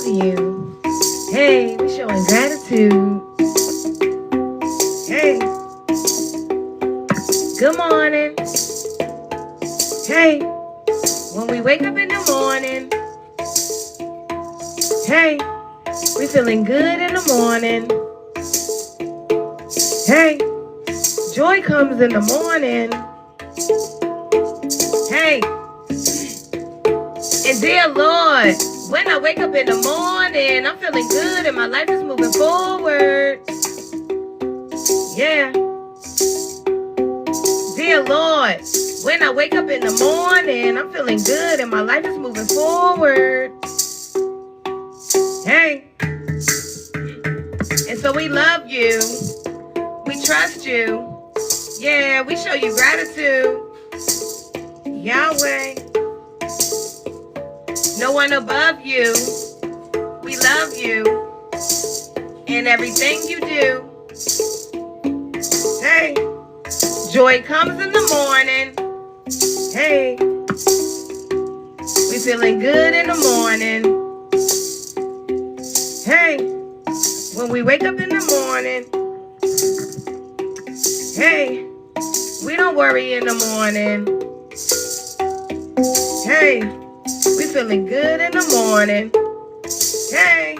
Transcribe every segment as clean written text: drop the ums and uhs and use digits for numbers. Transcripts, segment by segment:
you. Hey, we showing gratitude. Hey, good morning. Hey, when we wake up in the morning. Hey, we feeling good in the morning. Hey, joy comes in the morning. Hey, and dear Lord, when I wake up in the morning, I'm feeling good and my life is moving forward. Yeah. Dear Lord, when I wake up in the morning, I'm feeling good and my life is moving forward. Hey. And so we love you. We trust you. Yeah, we show you gratitude. Yahweh. No one above you. We love you. And everything you do. Hey. Joy comes in the morning. Hey. We feeling good in the morning. Hey. When we wake up in the morning. Hey. We don't worry in the morning. Hey. We feeling good in the morning. Hey.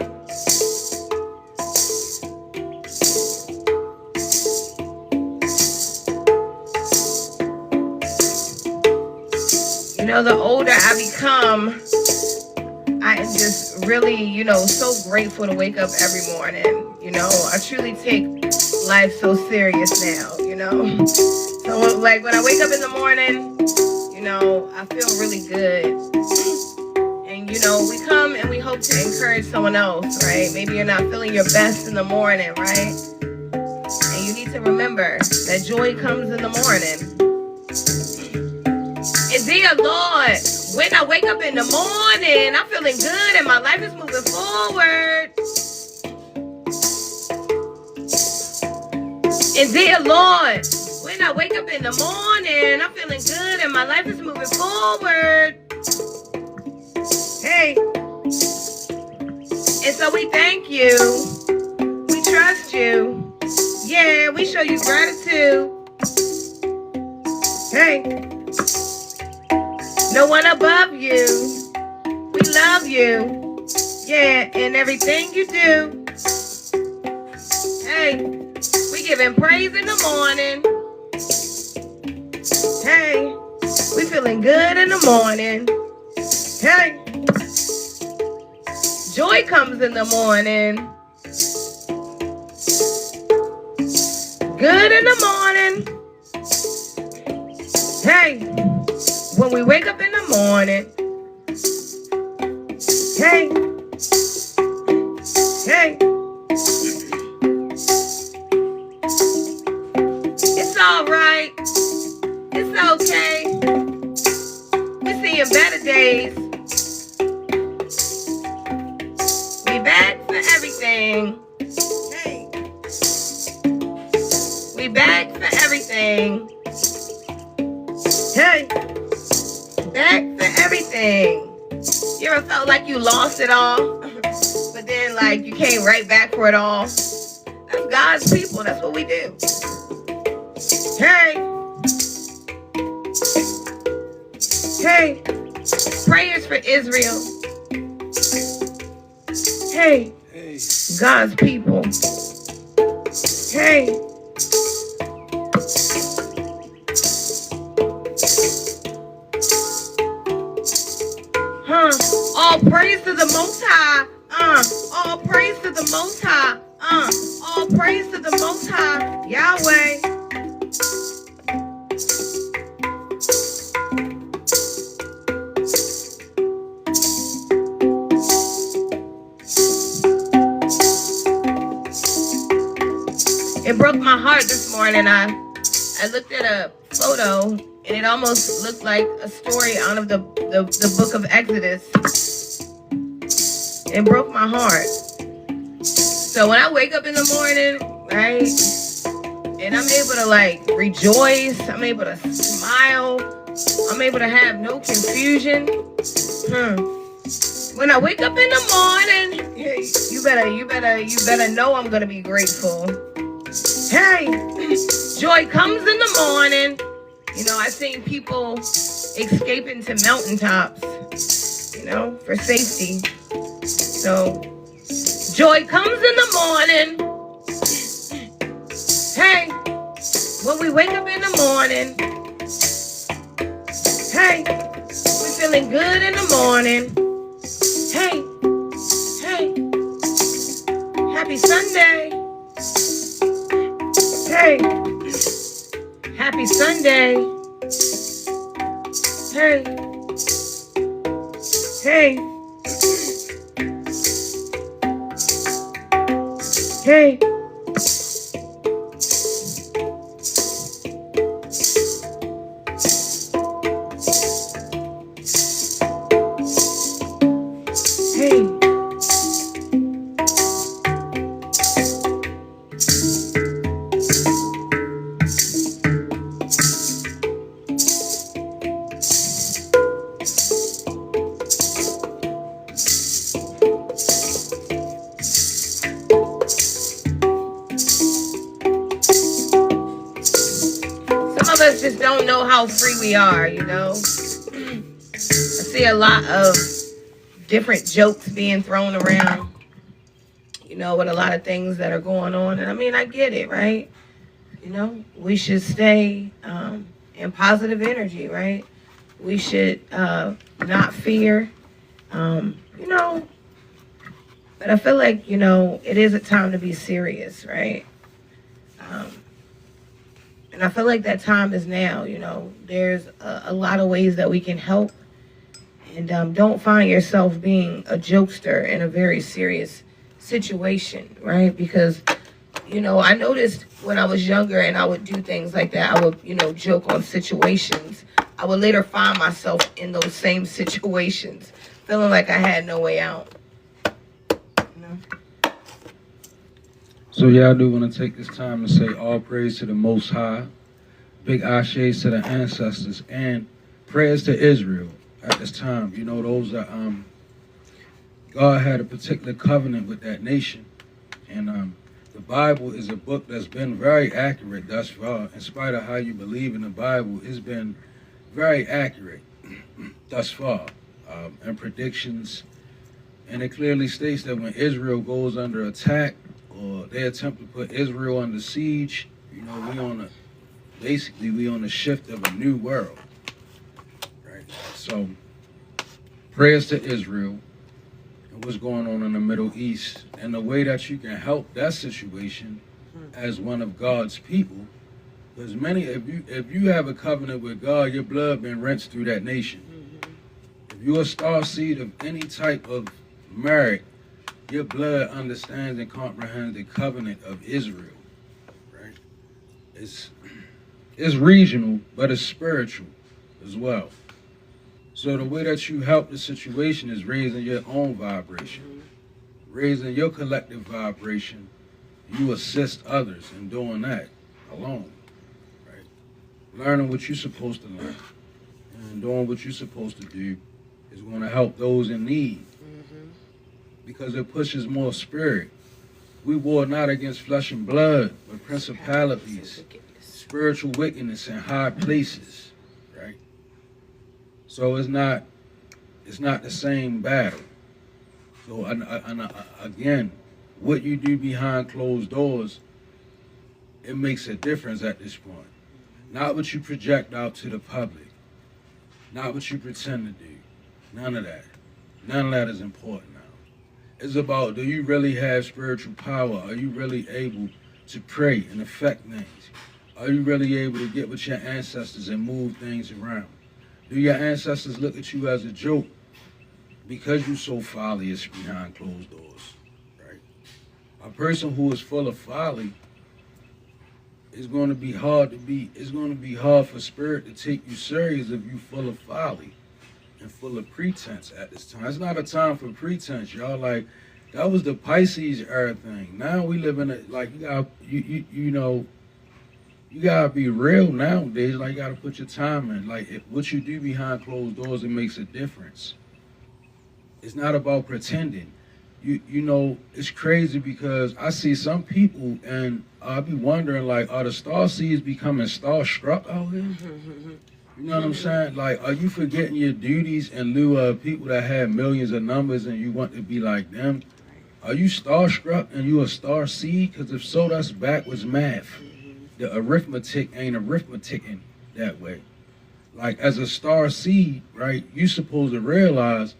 You know, the older I become, I am just really, so grateful to wake up every morning. I truly take life so serious now, So, like, when I wake up in the morning, I feel really good. And, we come and we hope to encourage someone else, right? Maybe you're not feeling your best in the morning, right? And you need to remember that joy comes in the morning. And dear Lord, when I wake up in the morning, I'm feeling good and my life is moving forward. And dear Lord, when I wake up in the morning, I'm feeling good and my life is moving forward. Hey. And so we thank you. We trust you. Yeah, we show you gratitude. Hey. No one above you. We love you. Yeah, and everything you do. Hey, we giving praise in the morning. Hey, we feeling good in the morning. Hey, joy comes in the morning. Good in the morning. Hey. When we wake up in the morning, hey, hey, it's all right, it's okay, we're seeing better days, we back for everything, hey, we back for everything, hey. Back for everything. You ever felt like you lost it all, but then like you came right back for it all? That's God's people. That's what we do. Hey. Hey. Prayers for Israel. Hey. God's people. Hey. All praise to the Most High. All praise to the Most High. All praise to the Most High. Yahweh. It broke my heart this morning. I looked at a photo and it almost looked like a story out of the book of Exodus. It broke my heart. So when I wake up in the morning, right, and I'm able to like rejoice, I'm able to smile, I'm able to have no confusion, When I wake up in the morning, you better know I'm gonna be grateful. Hey, joy comes in the morning. You know, I've seen people escaping to mountaintops, you know, for safety. So, joy comes in the morning. Hey, when we wake up in the morning, hey, we're feeling good in the morning. Hey, hey, happy Sunday. Hey, happy Sunday. Hey, hey, hey. Some of us just don't know how free we are, you know. I see a lot of different jokes being thrown around, you know, with a lot of things that are going on. And I mean, I get it, right? You know, we should stay in positive energy, right? We should not fear, you know. But I feel like, you know, it is a time to be serious, right? And I feel like that time is now, you know. There's a lot of ways that we can help. And don't find yourself being a jokester in a very serious situation, right? Because, you know, I noticed when I was younger and I would do things like that, I would, you know, joke on situations. I would later find myself in those same situations, feeling like I had no way out. You know? So yeah, I do want to take this time to say all praise to the Most High, big ashes to the ancestors, and prayers to Israel at this time. You know, those that God had a particular covenant with that nation, and the Bible is a book that's been very accurate thus far. In spite of how you believe in the Bible, it's been very accurate thus far, and predictions. And it clearly states that when Israel goes under attack, or they attempt to put Israel under siege, you know, we on a shift of a new world, right? So, prayers to Israel and what's going on in the Middle East, and the way that you can help that situation as one of God's people, because if you have a covenant with God, your blood been rinsed through that nation. If you're a star seed of any type of merit, your blood understands and comprehends the covenant of Israel, right? It's regional, but it's spiritual as well. So the way that you help the situation is raising your own vibration, raising your collective vibration. You assist others in doing that alone, right? Learning what you're supposed to learn and doing what you're supposed to do is going to help those in need. Because it pushes more spirit. We war not against flesh and blood, but principalities, spiritual wickedness in high places, right? So it's not the same battle. So again, what you do behind closed doors, it makes a difference at this point. Not what you project out to the public, not what you pretend to do. None of that. None of that is important now. It's about, do you really have spiritual power? Are you really able to pray and affect things? Are you really able to get with your ancestors and move things around? Do your ancestors look at you as a joke because you're so folly-ish behind closed doors, right? A person who is full of folly is going to be it's going to be hard for spirit to take you serious if you're full of folly and full of pretense at this time. It's not a time for pretense, y'all. Like, that was the Pisces era thing. Now we live in you know, you gotta be real nowadays. Like, you gotta put your time in. Like, what you do behind closed doors, it makes a difference. It's not about pretending. You know, it's crazy because I see some people and I be wondering like, are the star seeds becoming starstruck out here? You know what I'm saying? Like, are you forgetting your duties in lieu of people that have millions of numbers and you want to be like them? Are you starstruck and you a star seed? Because if so, that's backwards math. The arithmetic ain't arithmeticing that way. Like, as a star seed, right, you supposed to realize,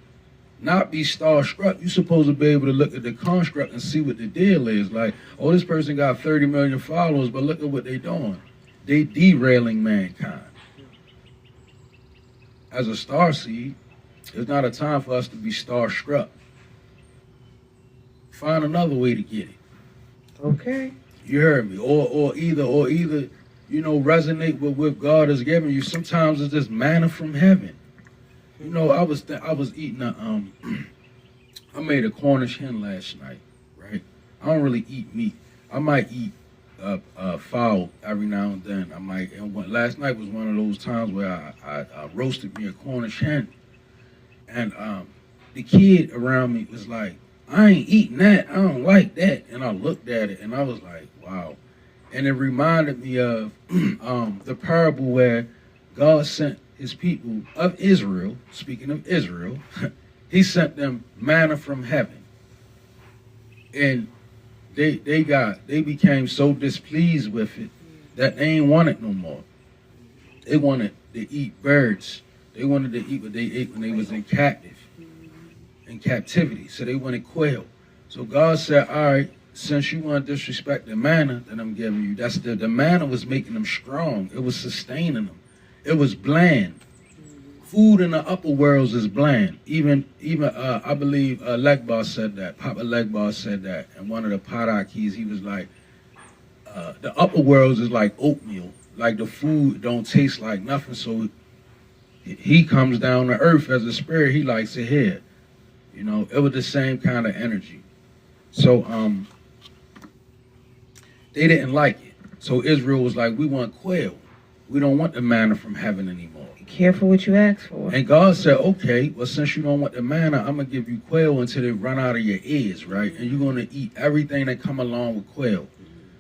not be starstruck. You supposed to be able to look at the construct and see what the deal is. Like, oh, this person got 30 million followers, but look at what they doing. They derailing mankind. As a star seed, it's not a time for us to be starstruck. Find another way to get it. Okay. You heard me. Or either, you know, resonate with what God has given you. Sometimes it's just manna from heaven. You know, I was eating I made a Cornish hen last night, right? I don't really eat meat. I might eat fowl every now and then. Last night was one of those times where I roasted me a Cornish hen, and the kid around me was like, "I ain't eating that. I don't like that." And I looked at it and I was like, "Wow!" And it reminded me of the parable where God sent his people of Israel, speaking of Israel, he sent them manna from heaven. And they became so displeased with it that they ain't want it no more. They wanted to eat birds. They wanted to eat what they ate when they was in captivity. So they wanted quail. So God said, all right, since you want to disrespect the manna that I'm giving you, that's the manna was making them strong. It was sustaining them. It was bland. Food in the upper worlds is bland. Even I believe Legbar said that. Papa Legbar said that. And one of the Parakis, he was like, the upper worlds is like oatmeal. Like the food don't taste like nothing. So he comes down to earth as a spirit. He likes it here. You know, it was the same kind of energy. So they didn't like it. So Israel was like, we want quail. We don't want the manna from heaven anymore. Be careful what you ask for. And God said, okay, well, since you don't want the manna, I'm going to give you quail until they run out of your ears, right? And you're going to eat everything that come along with quail.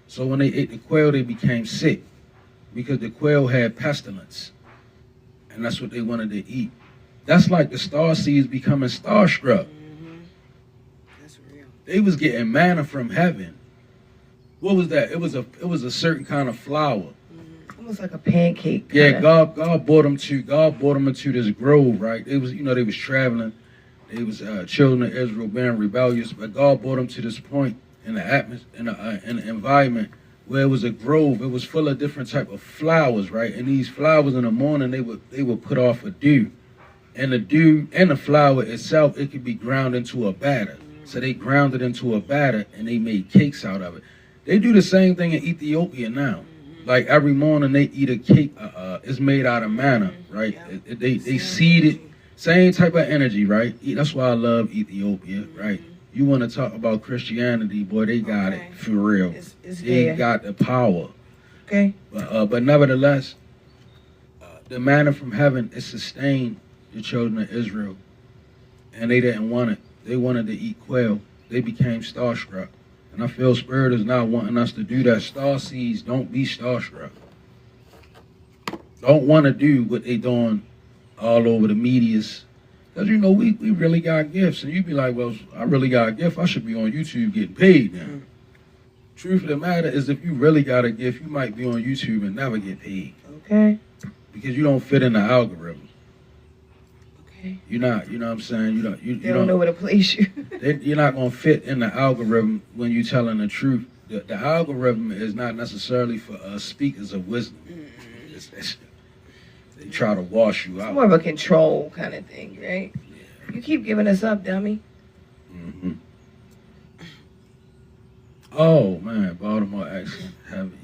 So when they ate the quail, they became sick because the quail had pestilence. And that's what they wanted to eat. That's like the star seeds becoming starstruck. That's real. They was getting manna from heaven. What was that? It was a certain kind of flour. Almost like a pancake. Yeah, God brought them into this grove, right? They was traveling. They was children of Israel being rebellious, but God brought them to this point in the atmosphere, in the environment where it was a grove. It was full of different type of flowers, right? And these flowers in the morning they would put off a dew, and the dew and the flower itself, it could be ground into a batter. So they ground it into a batter and they made cakes out of it. They do the same thing in Ethiopia now. Like every morning they eat a cake. It's made out of manna, right? They seed it. Same type of energy, right? That's why I love Ethiopia, right? You want to talk about Christianity, boy, they got it for real. They got the power. Okay. But nevertheless, the manna from heaven, it sustained the children of Israel. And they didn't want it. They wanted to eat quail. They became starstruck. And I feel Spirit is not wanting us to do that. Star seeds, don't be starstruck. Don't want to do what they doing all over the medias. Because, you know, we really got gifts. And you be like, well, I really got a gift. I should be on YouTube getting paid now. Truth of the matter is, if you really got a gift, you might be on YouTube and never get paid. Okay. Because you don't fit in the algorithm. Okay. You're not, you know what I'm saying? They don't know where to place you. You're not going to fit in the algorithm when you're telling the truth. The algorithm is not necessarily for speakers of wisdom. They try to wash you out. It's more of a control kind of thing, right? Yeah. You keep giving us up, dummy. Mm-hmm. Oh, man, Baltimore accent.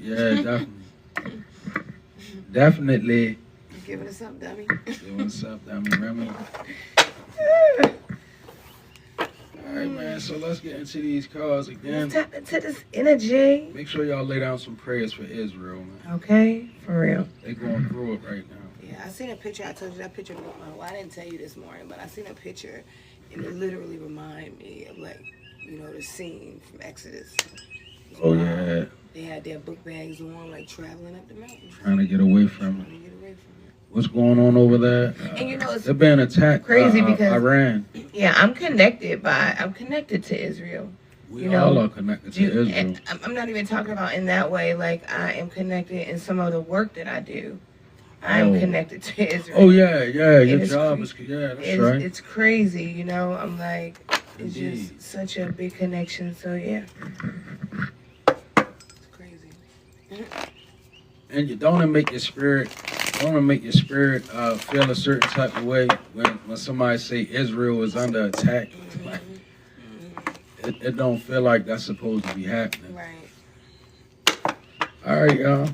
Yeah, definitely. Definitely. You giving us up, dummy. Giving us up, dummy. Remy. All right, man, so let's get into these cards again. Let's tap into this energy. Make sure y'all lay down some prayers for Israel, man. Okay, for real. They going through it right now. Yeah, I seen a picture. I told you that picture. Well, I didn't tell you this morning, but I seen a picture, And it literally reminded me of, like, you know, the scene from Exodus. Oh yeah. They had their book bags on, like traveling up the mountain. Trying to get away from Trying to get away from it. what's going on over there. And you know, it's they're being attacked. crazy because Iran. Yeah, I'm connected to Israel. We You know, all are connected to Israel. And I'm not even talking about in that way. Like, I am connected in some of the work that I do. I am connected to Israel. Oh yeah, yeah. Your it's job cra- is that's It's, right. it's crazy, you know. I'm like, it's Indeed. just such a big connection. So yeah, it's crazy. And you don't make your spirit feel a certain type of way when somebody say Israel is under attack. Like, it don't feel like that's supposed to be happening. Right. All right, y'all.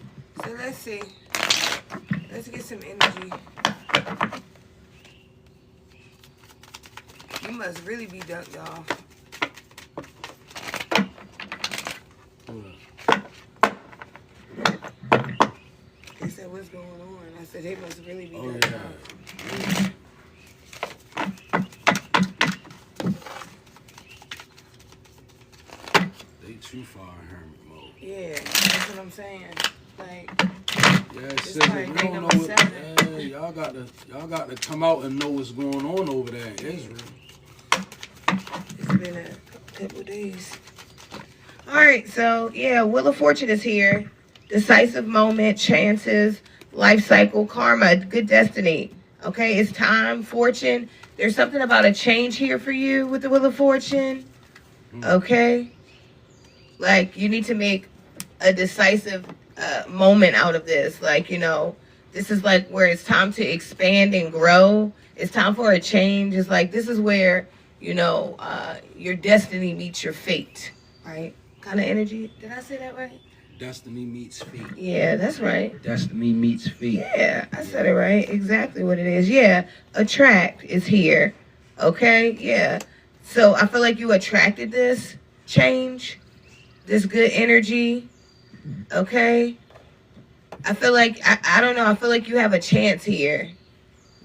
So let's see. Let's get some energy. You must really be dunked off. They said, what's going on? I said, they must really be dunked off. They too far in hermit mode. Yeah, that's what I'm saying. Like, Yeah, It's sis, probably we day don't know number what, 7. y'all got to come out and know what's going on over there in Israel. it's been a couple of days. All right, so yeah, Wheel of Fortune is here. Decisive moment, chances, life cycle, karma, good destiny. Okay, it's time, fortune. There's something about a change here for you with the Wheel of Fortune. Okay, like you need to make a decisive moment out of this. Like, you know, this is like where it's time to expand and grow. It's time for a change. It's like this is where, you know, your destiny meets your fate, right? Kind of energy. Did I say that right? Destiny meets fate. Yeah, that's right. Destiny meets fate. Yeah, I said it right. Exactly what it is. Yeah, attract is here. Okay, yeah. So I feel like you attracted this change, this good energy. Okay. I feel like, I don't know, I feel like you have a chance here.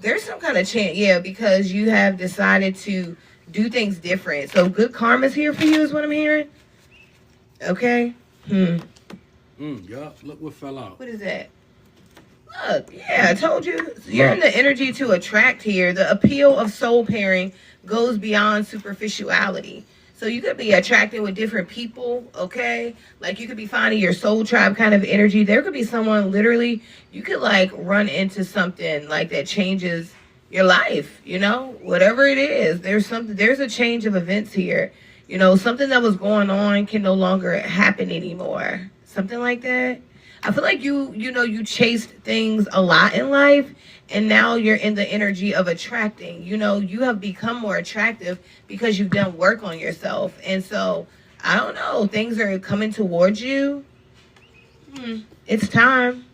There's some kind of chance, yeah, because you have decided to do things different. So good karma's here for you is what I'm hearing. Okay. Yeah, look what fell out. What is that? Look, yeah, I told you. So you're in the energy to attract here. The appeal of soul pairing goes beyond superficiality. So you could be attracted with different people, okay? Like you could be finding your soul tribe kind of energy. There could be someone literally, you could like run into something like that changes your life, you know? Whatever it is, there's a change of events here. You know, something that was going on can no longer happen anymore. Something like that. I feel like you chased things a lot in life, and now you're in the energy of attracting. You know, you have become more attractive because you've done work on yourself. And so, I don't know, things are coming towards you. It's time.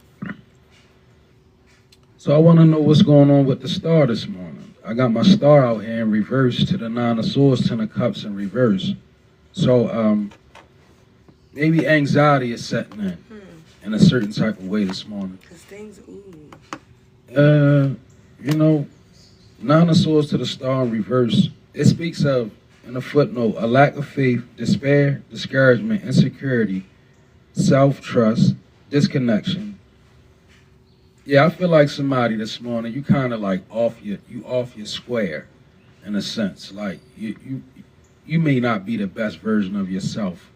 So I want to know what's going on with the star this morning. I got my star out here in reverse to the 9 of Swords, 10 of Cups in reverse. So maybe anxiety is setting in a certain type of way this morning. Because things, You know, 9 of Swords to the star in reverse. It speaks of, in a footnote, a lack of faith, despair, discouragement, insecurity, self-trust, disconnection. Yeah, I feel like somebody this morning, you kind of like off your square, in a sense. Like you may not be the best version of yourself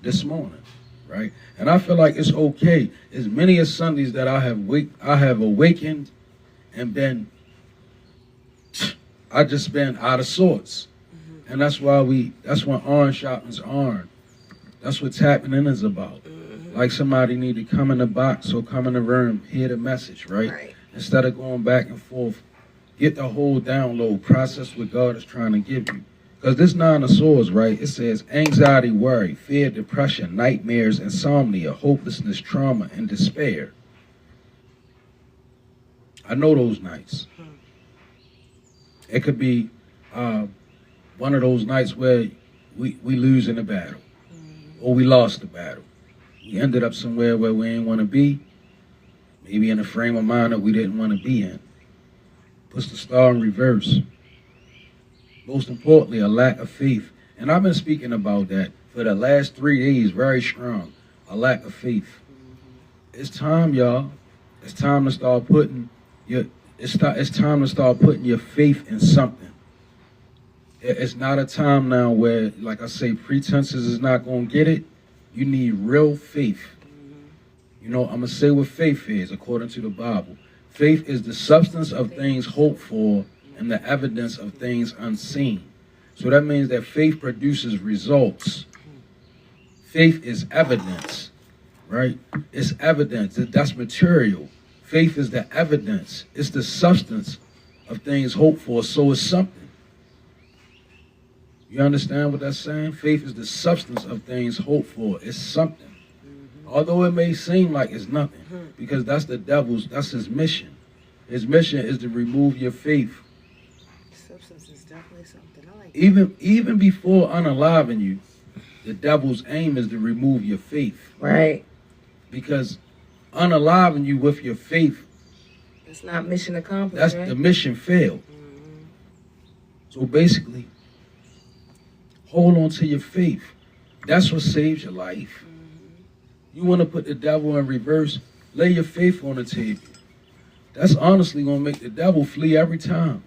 this morning, right? And I feel like it's okay. As many as Sundays that I have awakened and I just been out of sorts. And that's when orange sharpens iron. That's what tapping in is about. Like somebody need to come in the box or come in the room, hear the message, right? Instead of going back and forth, get the whole download, process what God is trying to give you. Because this 9 of Swords, right, it says anxiety, worry, fear, depression, nightmares, insomnia, hopelessness, trauma, and despair. I know those nights. It could be one of those nights where we lose in a battle or we lost the battle. We ended up somewhere where we didn't want to be, maybe in a frame of mind that we didn't want to be in. Puts the star in reverse. Most importantly, a lack of faith. And I've been speaking about that for the last 3 days, very strong. A lack of faith. It's time, y'all. It's time to start putting it's time to start putting your faith in something. It's not a time now where, like I say, pretenses is not gonna get it. You need real faith. You know, I'm gonna say what faith is according to the Bible. Faith is the substance of things hoped for and the evidence of things unseen. So that means that faith produces results. Faith is evidence, right? It's evidence. That's material. Faith is the evidence. It's the substance of things hoped for. So it's something. You understand what that's saying? Faith is the substance of things hoped for. It's something. Although it may seem like it's nothing, because that's his mission. His mission is to remove your faith. Substance is definitely something. I like Even before unaliving you, the devil's aim is to remove your faith. Right. Because unaliving you with your faith, It's not mission accomplished. that's right? the mission failed. So basically, hold on to your faith. That's what saves your life. You want to put the devil in reverse, lay your faith on the table. That's honestly going to make the devil flee every time.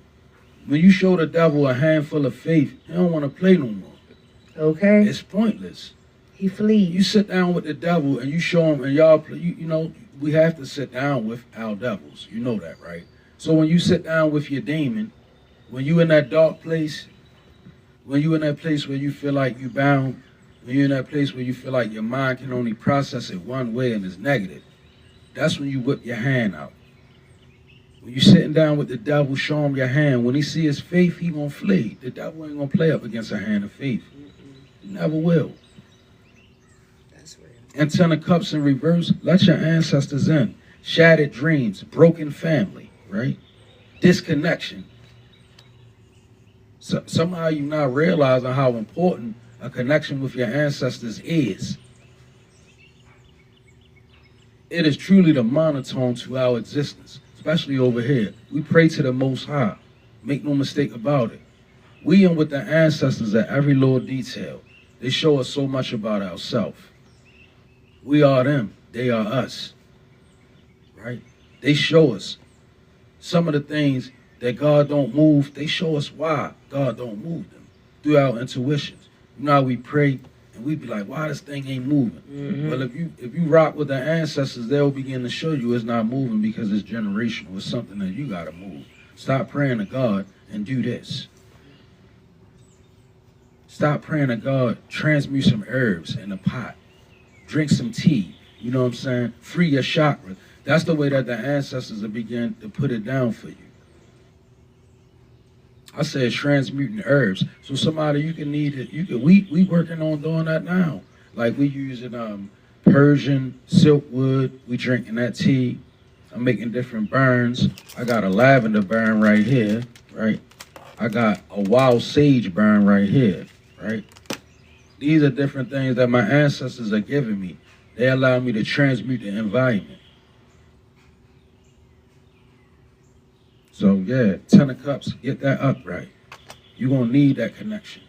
When you show the devil a handful of faith, he don't want to play no more. Okay. It's pointless. He flees. You sit down with the devil and you show him, and y'all play, you know, we have to sit down with our devils. You know that, right? So when you sit down with your demon, when you in that dark place, when you in that place where you feel like you bound, when you're in that place where you feel like your mind can only process it one way and it's negative, that's when you whip your hand out. When you're sitting down with the devil, show him your hand. When he see his faith, he gonna flee. The devil ain't gonna play up against a hand of faith. He never will. that's real. And 10 of Cups in reverse, let your ancestors in. Shattered dreams, broken family, right? Disconnection. So, somehow you're not realizing how important a connection with your ancestors is. It is truly the monotone to our existence, especially over here. We pray to the Most High. Make no mistake about it. We in with the ancestors at every little detail. They show us so much about ourselves. We are them. They are us. Right? They show us some of the things that God don't move. They show us why God don't move them through our intuitions. You know how we pray and we be like, why this thing ain't moving? Well, if you rock with the ancestors, they'll begin to show you it's not moving because it's generational. It's something that you got to move. Stop praying to God and do this. Stop praying to God, transmute some herbs in a pot. Drink some tea. You know what I'm saying? Free your chakra. That's the way that the ancestors will begin to put it down for you. I said transmuting herbs. So somebody you can need it. We working on doing that now. Like we using Persian silk wood. We drinking that tea. I'm making different burns. I got a lavender burn right here, right? I got a wild sage burn right here, right? These are different things that my ancestors are giving me. They allow me to transmute the environment. So yeah, 10 of Cups, get that up right. You're gonna need that connection.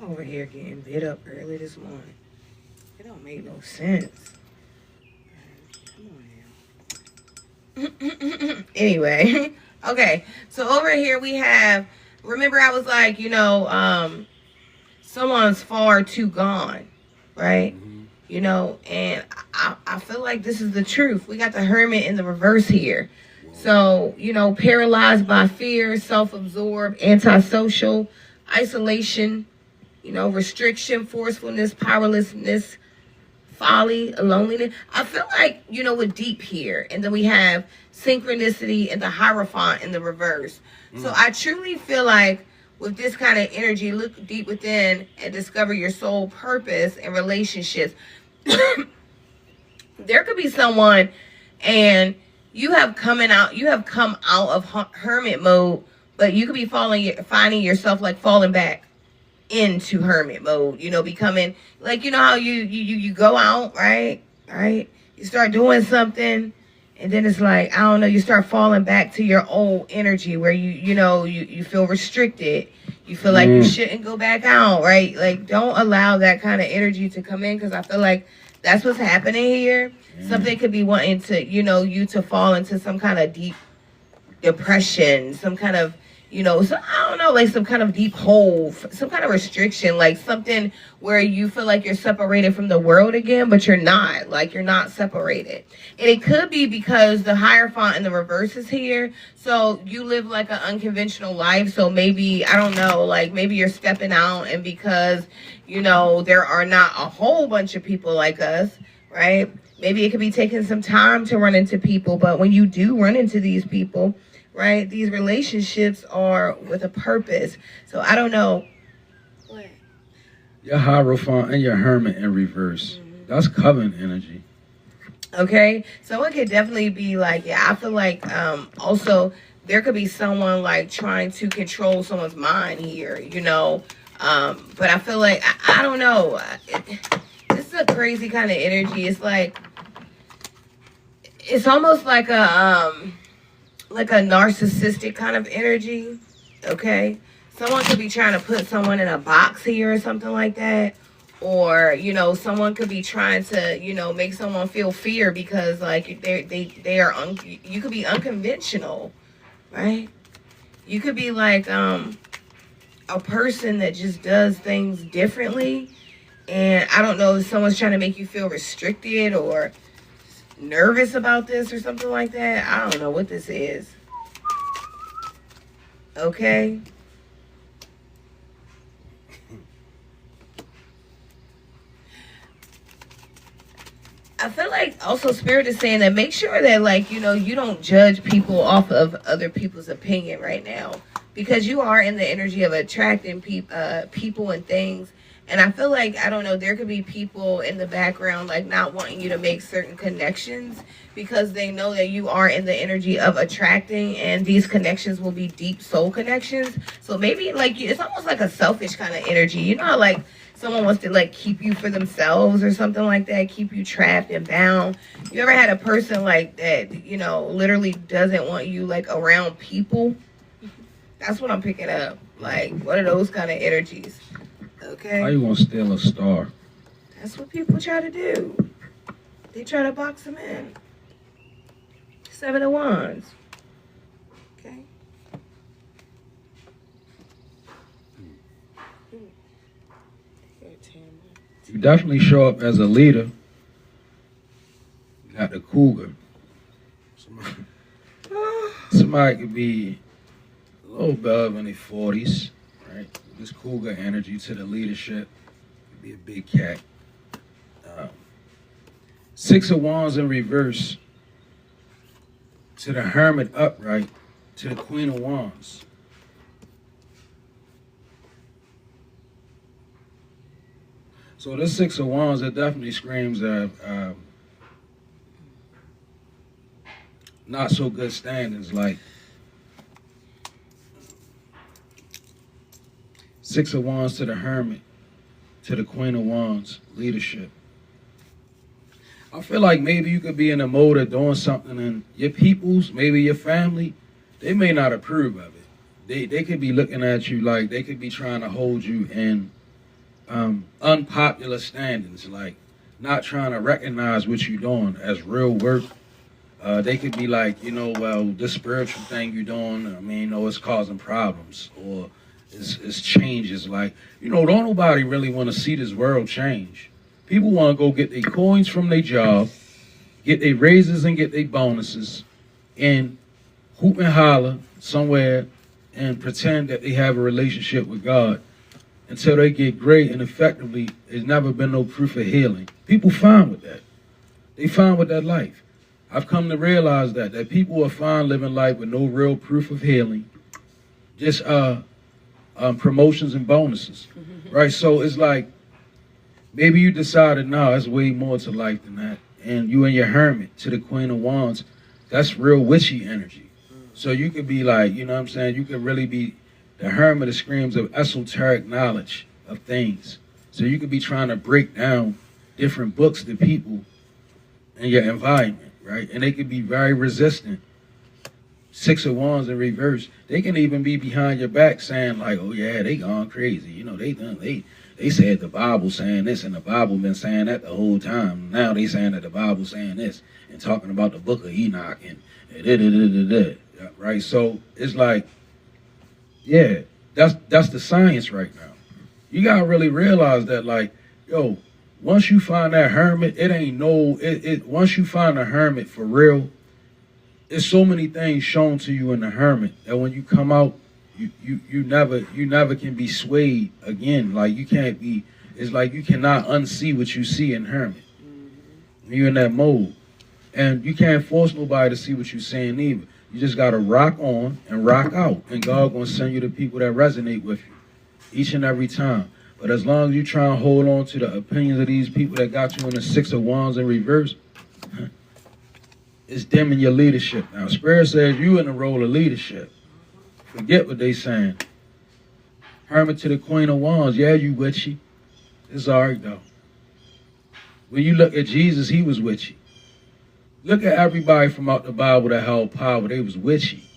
I'm over here getting bit up early this morning. It don't make no sense. Come on now. Anyway, okay. So over here we have, remember I was like, someone's far too gone, right? You know, and I feel like this is the truth. We got the Hermit in the reverse here. So, paralyzed by fear, self-absorbed, antisocial, isolation, restriction, forcefulness, powerlessness, folly, loneliness. I feel like, we're deep here. And then we have synchronicity and the Hierophant in the reverse. So I truly feel like with this kind of energy, look deep within and discover your soul purpose and relationships. There could be someone and you have come out of hermit mode, but you could be finding yourself like falling back into hermit mode, becoming like, how you go out, right? You start doing something And then it's like, I don't know, you start falling back to your old energy where you feel restricted. You feel like you shouldn't go back out, right? Like, don't allow that kind of energy to come in, because I feel like that's what's happening here. Something could be wanting to, you to fall into some kind of deep depression, some kind of, so I don't know, like some kind of deep hole, some kind of restriction, like something where you feel like you're separated from the world again, but you're not, like you're not separated. And it could be because the Hierophant in the reverse is here. So you live like an unconventional life. So maybe, I don't know, like maybe you're stepping out, and because, there are not a whole bunch of people like us, right? Maybe it could be taking some time to run into people, but when you do run into these people, right, these relationships are with a purpose. So I don't know. What? Your Hierophant and your Hermit in reverse. That's coven energy. Okay, someone could definitely be like, yeah, I feel like also there could be someone like trying to control someone's mind here, but I feel like, I don't know. This is a crazy kind of energy. It's like, it's almost like a narcissistic kind of energy. Okay, someone could be trying to put someone in a box here or something like that, or someone could be trying to make someone feel fear because like they are you could be unconventional, right? You could be like a person that just does things differently, and I don't know if someone's trying to make you feel restricted or nervous about this or something like that. I don't know what this is. Okay. I feel like also Spirit is saying that make sure that like, you don't judge people off of other people's opinion right now, because you are in the energy of attracting people and things. And I feel like, I don't know, there could be people in the background like not wanting you to make certain connections because they know that you are in the energy of attracting, and these connections will be deep soul connections. So maybe like it's almost like a selfish kind of energy. How like someone wants to like keep you for themselves or something like that, keep you trapped and bound. You ever had a person like that, literally doesn't want you like around people? That's what I'm picking up. Like, what are those kind of energies? Okay. How you gonna steal a star? That's what people try to do. They try to box them in. 7 of Wands. Okay. You definitely show up as a leader. You got the cougar. Somebody could be a little above in their 40s, right? This cougar energy to the leadership. Could be a big cat. 6 of Wands in reverse to the Hermit upright to the Queen of Wands. So this 6 of Wands, it definitely screams not so good standings. Like 6 of Wands to the Hermit to the Queen of Wands, leadership. I feel like maybe you could be in a mode of doing something and your peoples, maybe your family, they may not approve of it. They could be looking at you like they could be trying to hold you in unpopular standings, like not trying to recognize what you're doing as real work. They could be like, well, this spiritual thing you're doing, it's causing problems, or it's changes. Like, don't nobody really want to see this world change. People want to go get their coins from their job, get their raises and get their bonuses, and hoop and holler somewhere and pretend that they have a relationship with God until they get great, and effectively, there's never been no proof of healing. People fine with that. They fine with that life. I've come to realize that people are fine living life with no real proof of healing, just promotions and bonuses, right? So it's like, maybe you decided, no, there's way more to life than that. And you and your Hermit to the Queen of Wands, that's real witchy energy. So you could be like, you could really be the Hermit that screams of esoteric knowledge of things. So you could be trying to break down different books to people in your environment, right? And they can be very resistant. Six of Wands in reverse. They can even be behind your back saying like, "Oh yeah, they gone crazy." You know, they said the Bible saying this, and the Bible been saying that the whole time. Now they saying that the Bible saying this and talking about the Book of Enoch and right. So it's like, yeah, that's the science right now. You gotta really realize that, like, yo, once you find that hermit, it ain't no once you find a hermit for real, there's so many things shown to you in the hermit that when you come out, you never can be swayed again. Like you can't be. It's like you cannot unsee what you see in hermit. You're in that mode, and you can't force nobody to see what you're saying either. You just gotta rock on and rock out, and God gonna send you the people that resonate with you each and every time. But as long as you try and hold on to the opinions of these people that got you in the Six of Wands in reverse, it's dimming your leadership. Now, Spirit says you in the role of leadership. Forget what they saying. Hermit to the Queen of Wands. Yeah, you witchy. It's all right, though. When you look at Jesus, he was witchy. Look at everybody from out the Bible that held power. They was witchy.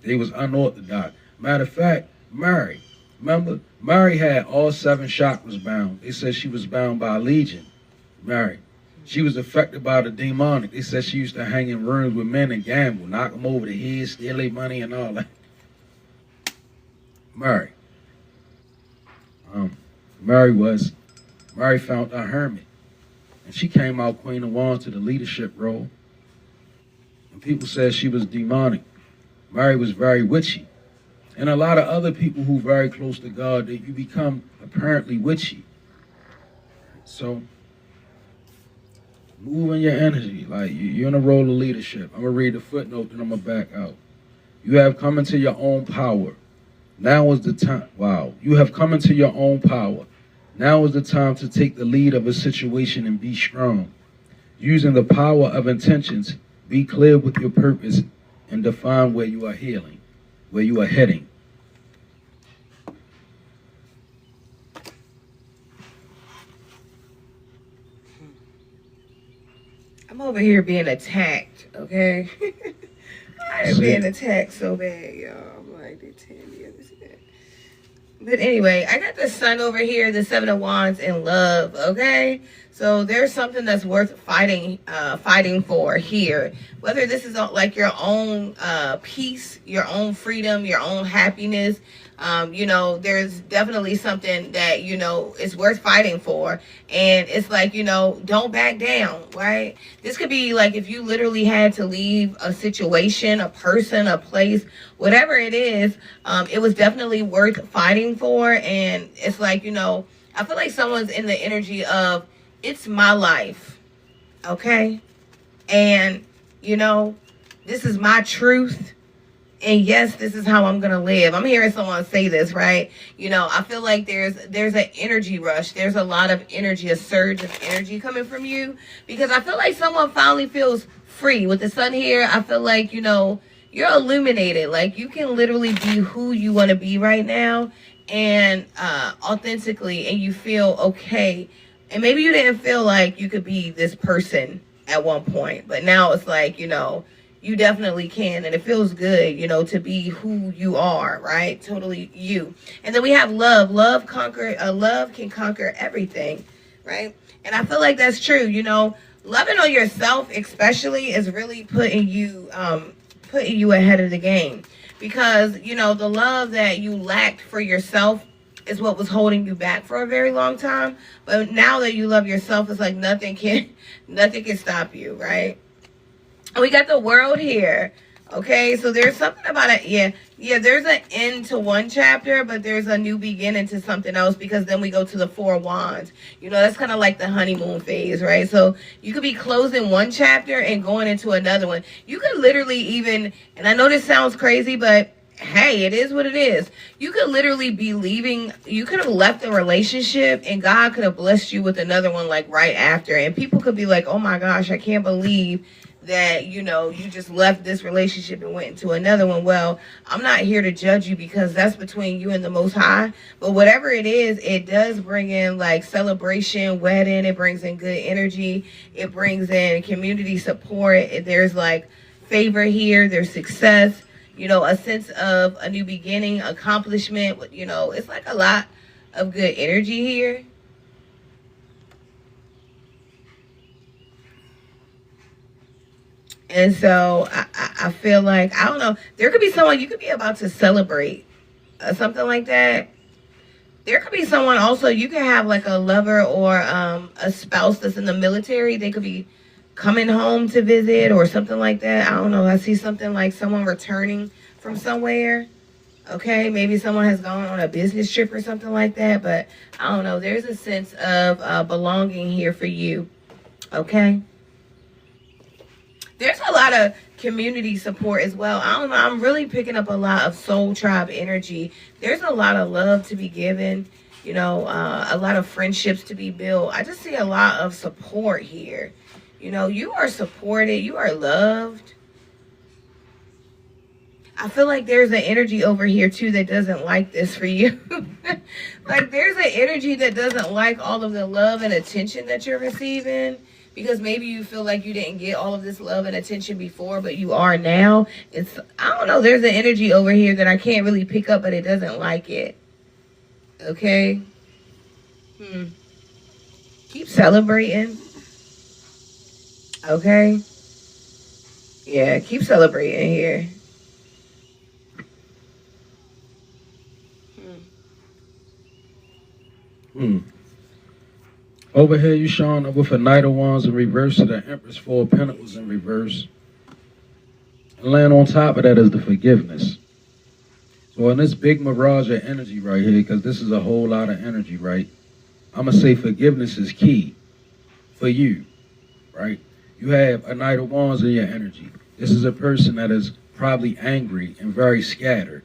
They was unorthodox. Matter of fact, Mary. Remember? Mary had all 7 chakras bound. They said she was bound by a legion. Mary. She was affected by the demonic. They said she used to hang in rooms with men and gamble, knock them over the head, steal their money and all that. Mary. Mary found a hermit. And she came out Queen of Wands to the leadership role. And people said she was demonic. Mary was very witchy. And a lot of other people who very close to God, that you become apparently witchy. So, move in your energy. Like, you're in a role of leadership. I'm going to read the footnote, then I'm going to back out. You have come into your own power. Now is the time. Wow. You have come into your own power. Now is the time to take the lead of a situation and be strong. Using the power of intentions, be clear with your purpose and define where you are healing, where you are heading. I'm over here being attacked, okay? I'm being attacked so bad, y'all. I'm like, they tell me everything. But anyway, I got the Sun over here, the 7 of Wands in love, okay? So there's something that's worth fighting for here. Whether this is like your own peace, your own freedom, your own happiness, you know, there's definitely something that, you know, is worth fighting for. And it's like, you know, don't back down, right? This could be like if you literally had to leave a situation, a person, a place, whatever it is, it was definitely worth fighting for. And it's like, you know, I feel like someone's in the energy of, it's my life, okay? And, you know, this is my truth. And yes, this is how I'm going to live. I'm hearing someone say this, right? You know, I feel like there's an energy rush. There's a lot of energy, a surge of energy coming from you. Because I feel like someone finally feels free. With the Sun here, I feel like, you know, you're illuminated. Like, you can literally be who you want to be right now. And authentically. And you feel okay. And maybe you didn't feel like you could be this person at one point. But now it's like, you know, you definitely can. And it feels good, you know, to be who you are, right? Totally you. And then we have love. Love can conquer everything, right? And I feel like that's true. You know, loving on yourself especially is really putting you ahead of the game. Because, you know, the love that you lacked for yourself is what was holding you back for a very long time. But now that you love yourself, it's like nothing can stop you, right? And we got the World here. Okay, so there's something about it. Yeah, there's an end to one chapter, but there's a new beginning to something else, because then we go to the 4 of Wands. You know, that's kind of like the honeymoon phase, right? So you could be closing one chapter and going into another one. You could literally even, and I know this sounds crazy, but hey, it is what it is. You could literally be leaving. You could have left a relationship and God could have blessed you with another one like right after. And people could be like, oh my gosh, I can't believe that, you know, you just left this relationship and went into another one. Well, I'm not here to judge you because that's between you and the Most High. But whatever it is, it does bring in like celebration, wedding. It brings in good energy. It brings in community support. There's like favor here. There's success, you know, a sense of a new beginning, accomplishment. You know, it's like a lot of good energy here. And so I feel like, I don't know, there could be someone, you could be about to celebrate something like that. There could be someone also, you could have like a lover or a spouse that's in the military. They could be coming home to visit or something like that. I don't know. I see something like someone returning from somewhere. Okay, maybe someone has gone on a business trip or something like that. But I don't know. There's a sense of belonging here for you. Okay. There's a lot of community support as well. I don't know. I'm really picking up a lot of soul tribe energy. There's a lot of love to be given, you know, a lot of friendships to be built. I just see a lot of support here. You know, you are supported. You are loved. I feel like there's an energy over here too that doesn't like this for you. Like there's an energy that doesn't like all of the love and attention that you're receiving. Because maybe you feel like you didn't get all of this love and attention before, but you are now. I don't know, there's an energy over here that I can't really pick up, but it doesn't like it. Okay? Keep celebrating. Okay? Yeah, keep celebrating here. Over here, you showing up with a Knight of Wands in reverse to the Empress, Four of Pentacles in reverse. And laying on top of that is the forgiveness. So in this big mirage of energy right here, because this is a whole lot of energy, right? I'm going to say forgiveness is key for you, right? You have a Knight of Wands in your energy. This is a person that is probably angry and very scattered.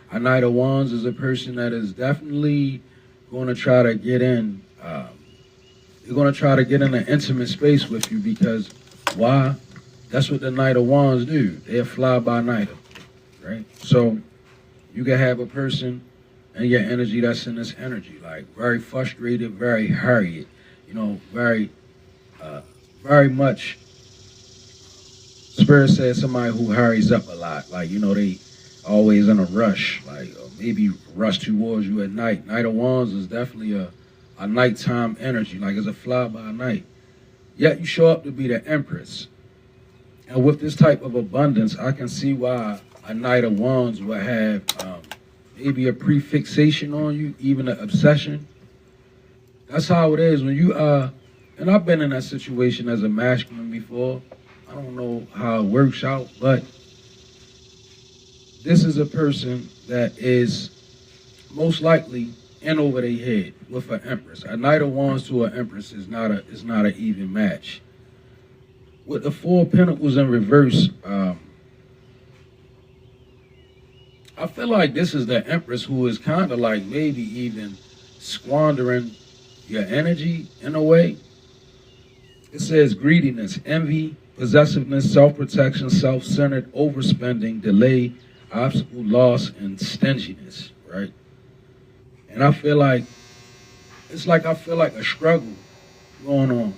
A Knight of Wands is a person that is definitely going to try to get in, they're going to try to get in an intimate space with you because, why? That's what the Knight of Wands do. They're fly-by-nighter, right? So you can have a person in your energy that's in this energy, like very frustrated, very hurried, you know, very much, Spirit says somebody who hurries up a lot, like, you know, they always in a rush, like maybe rush towards you at night. Knight of Wands is definitely a nighttime energy, like it's a fly-by-night. Yet you show up to be the Empress. And with this type of abundance, I can see why a Knight of Wands would have maybe a prefixation on you, even an obsession. That's how it is when you and I've been in that situation as a masculine before. I don't know how it works out, but this is a person that is most likely in over their head with an Empress. A Knight of Wands to an Empress is not an even match. With the Four of Pentacles in reverse, I feel like this is the Empress who is kind of like maybe even squandering your energy in a way. It says greediness, envy, possessiveness, self-protection, self-centered, overspending, delay, obstacle, loss, and stinginess, right? And I feel like, it's like I feel like a struggle going on,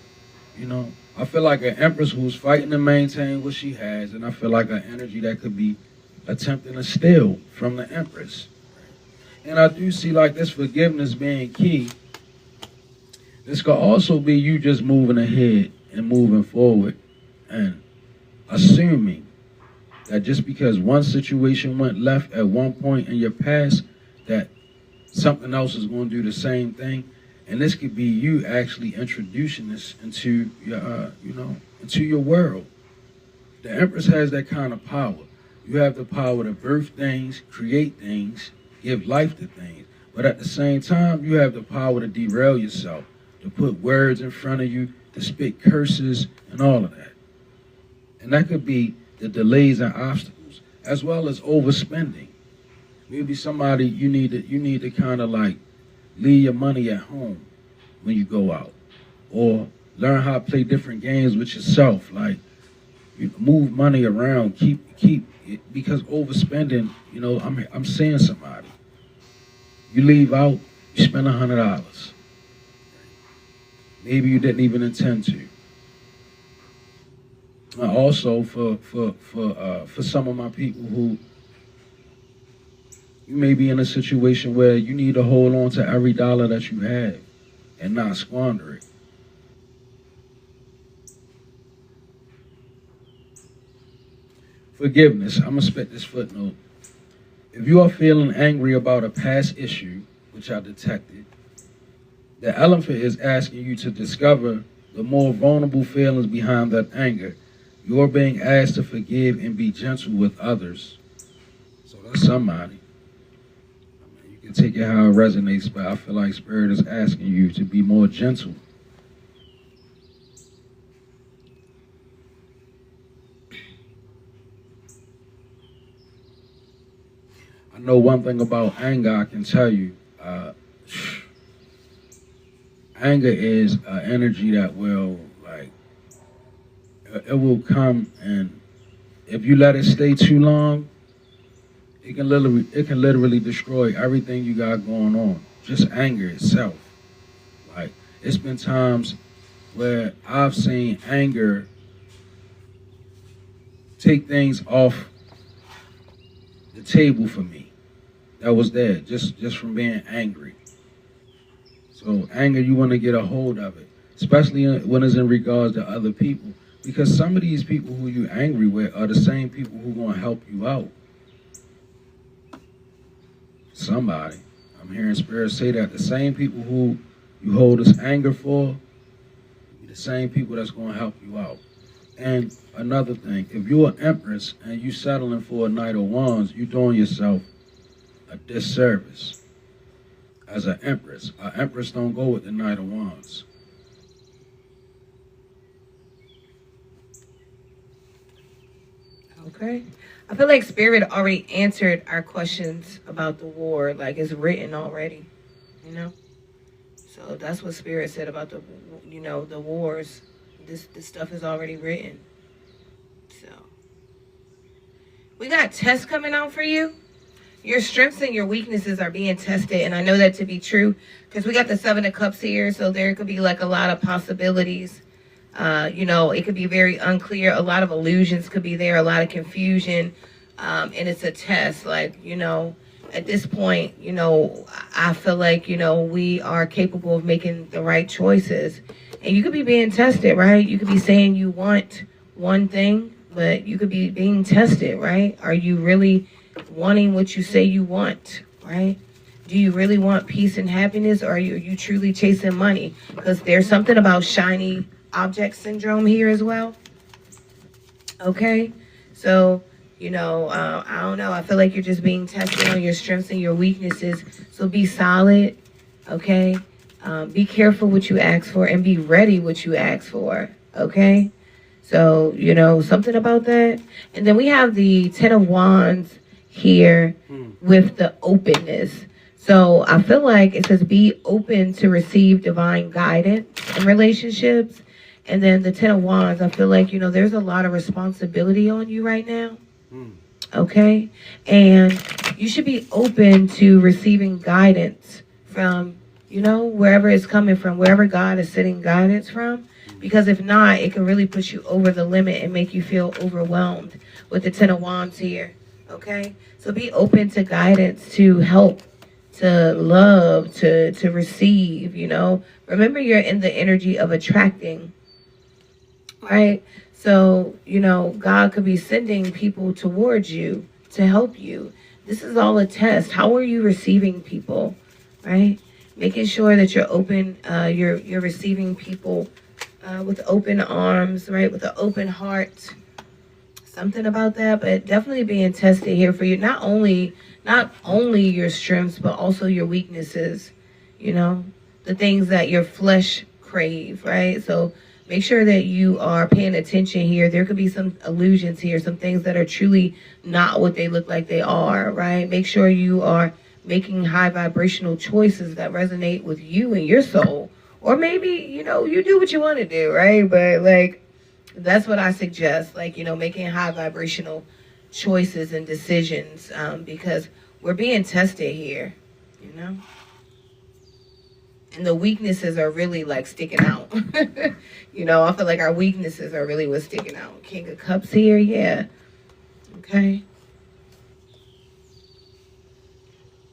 you know? I feel like an Empress who's fighting to maintain what she has, and I feel like an energy that could be attempting to steal from the Empress. And I do see like this forgiveness being key. This could also be you just moving ahead and moving forward and assuming that just because one situation went left at one point in your past, that something else is going to do the same thing. And this could be you actually introducing this into your, into your world. The Empress has that kind of power. You have the power to birth things, create things, give life to things. But at the same time, you have the power to derail yourself, to put words in front of you, to spit curses and all of that. And that could be the delays and obstacles, as well as overspending. Maybe somebody you need to kind of like leave your money at home when you go out, or learn how to play different games with yourself. Like You move money around, keep because overspending. You know, I'm seeing somebody. You leave out, you spend $100. Maybe you didn't even intend to. Also, for some of my people who you may be in a situation where you need to hold on to every dollar that you have and not squander it. Forgiveness. I'm going to spit this footnote. If you are feeling angry about a past issue, which I detected, the elephant is asking you to discover the more vulnerable feelings behind that anger. You're being asked to forgive and be gentle with others. So that's somebody. I mean, you can take it how it resonates, but I feel like Spirit is asking you to be more gentle. I know one thing about anger, I can tell you. Anger is an energy that will, like, it will come, and if you let it stay too long, it can literally destroy everything you got going on. Just anger itself. Like, it's been times where I've seen anger take things off the table for me that was there just from being angry. So anger, you want to get a hold of it, especially when it's in regards to other people, because some of these people who you're angry with are the same people who want to help you out. Somebody, I'm hearing Spirit say that the same people who you hold this anger for, the same people that's going to help you out. And another thing, if you're an empress and you settling for a Knight of Wands, you're doing yourself a disservice. As an empress don't go with the Knight of Wands. Okay. I feel like Spirit already answered our questions about the war, like it's written already, you know? So that's what Spirit said about the, you know, the wars. This stuff is already written. So we got tests coming out for you. Your strengths and your weaknesses are being tested, and I know that to be true because we got the Seven of Cups here, so there could be like a lot of possibilities. You know, it could be very unclear. A lot of illusions could be there, a lot of confusion, and it's a test. Like, you know, at this point, you know, I feel like, you know, we are capable of making the right choices, and you could be being tested, right? You could be saying you want one thing, but you could be being tested, right? Are you really wanting what you say you want, right? Do you really want peace and happiness, or are you truly chasing money? Because there's something about shiny object syndrome here as well. Okay, so, you know, I don't know. I feel like you're just being tested on your strengths and your weaknesses. So be solid, okay? Be careful what you ask for and be ready what you ask for, okay? So, you know, something about that. And then we have the Ten of Wands here with the openness. So I feel like it says be open to receive divine guidance in relationships. And then the Ten of Wands, I feel like, you know, there's a lot of responsibility on you right now. Okay? And you should be open to receiving guidance from, you know, wherever it's coming from, wherever God is sending guidance from. Because if not, it can really push you over the limit and make you feel overwhelmed with the Ten of Wands here. Okay? So be open to guidance, to help, to love, to receive, you know. Remember, you're in the energy of attracting, right? So, you know, God could be sending people towards you to help you. This is all a test. How are you receiving people, right? Making sure that you're open, you're receiving people with open arms, right? With an open heart. Something about that, but definitely being tested here for you. Not only your strengths, but also your weaknesses, you know, the things that your flesh crave, right? So make sure that you are paying attention here. There could be some illusions here, some things that are truly not what they look like they are, right? Make sure you are making high vibrational choices that resonate with you and your soul. Or maybe, you know, you do what you want to do, right? But like, That's what I suggest, like, making high vibrational choices and decisions, because we're being tested here, you know? And the weaknesses are really like sticking out. I feel like our weaknesses are really what's sticking out. King of Cups here, yeah. Okay.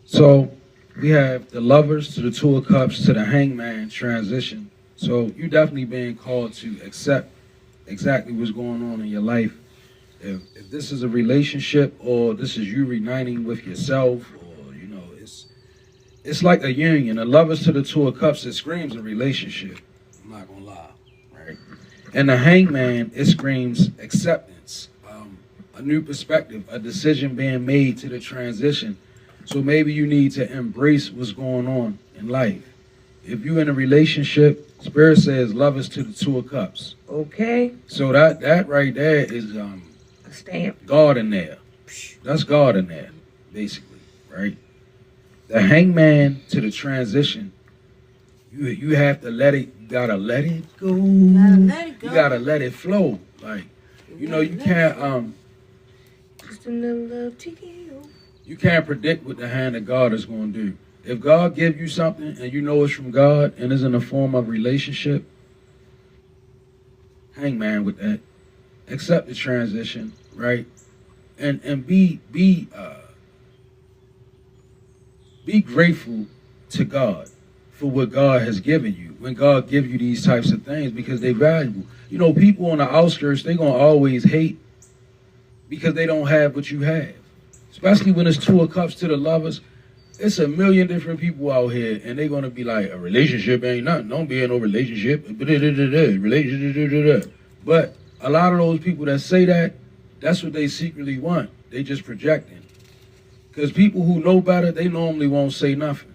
So we have the Lovers to the Two of Cups to the Hangman transition. So you definitely being called to accept exactly what's going on in your life. If this is a relationship, or this is you reuniting with yourself, or it's like a union. The Lovers to the Two of Cups, it screams a relationship. I'm not gonna lie, right? And the Hangman, it screams acceptance, a new perspective, a decision being made to the transition. So maybe you need to embrace what's going on in life. If you're in a relationship, Spirit says Lovers to the Two of Cups. Okay. So that right there is A stamp. God in there. That's God in there, basically, right? The Hangman to the transition, you have to let it, you gotta let it go. You gotta let it flow. Like, you can't Just a little love to you. you can't predict what the hand of God is gonna do. If God give you something and you know it's from God and is in the form of relationship, Hangman with that. Accept the transition, right? And be grateful to God for what God has given you. When God gives you these types of things, because they're valuable. People on the outskirts, they're gonna always hate because they don't have what you have. Especially when it's Two of Cups to the Lovers. It's a million different people out here, and they're gonna be like, a relationship ain't nothing. Don't be in no relationship. But a lot of those people that say that, that's what they secretly want. They just projecting. Because people who know better, they normally won't say nothing.